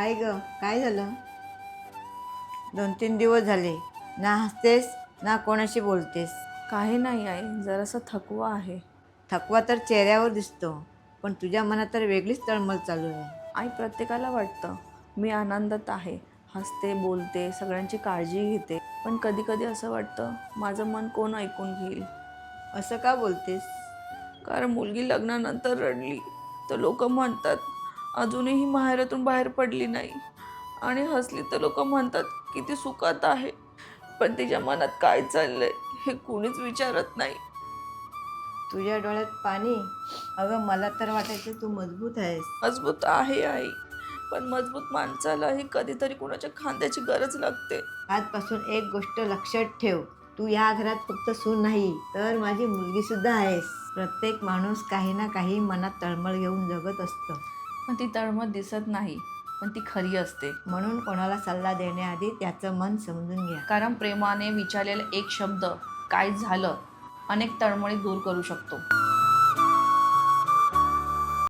काय ग, काय झालं? 2-3 दिवस झाले, ना हसतेस ना कोणाशी बोलतेस. काही नाही आई, जरासा थकवा आहे. थकवा तर चेहऱ्यावर दिसतो, पण तुझ्या मनात तर वेगळीच तळमळ चालू आहे. आई, प्रत्येकाला वाटतं मी आनंदात आहे, हसते, बोलते, सगळ्यांची काळजी घेते. पण कधी कधी असं वाटतं माझं मन कोण ऐकून घेईल. असं का बोलतेस? कारण मुलगी लग्नानंतर रडली तर लोक म्हणतात अजूनही माहेरातून बाहेर पडली नाही, आणि हसली तर लोक म्हणतात की ती सुखात आहे. पण तिच्या मनात काय चाललंय हे कुणीच विचारत नाही. तुझ्या डोळ्यात पाणी. अगं, मला तर वाटायचं तू मजबूत आहेस. मजबूत आहे आई, पण मजबूत माणसालाही कधीतरी कुणाच्या खांद्याची गरज लागते. आजपासून एक गोष्ट लक्षात ठेव, तू या घरात फक्त सून नाही तर माझी मुलगी सुद्धा आहेस. प्रत्येक माणूस काही ना काही मनात तळमळ घेऊन जगत असतं. पण ती तळमळ दिसत नाही, पण ती खरी असते. म्हणून कोणाला सल्ला देण्याआधी त्याचं मन समजून घ्या. कारण प्रेमाने विचारलेला एक शब्द काय झालं अनेक तळमळी दूर करू शकतो.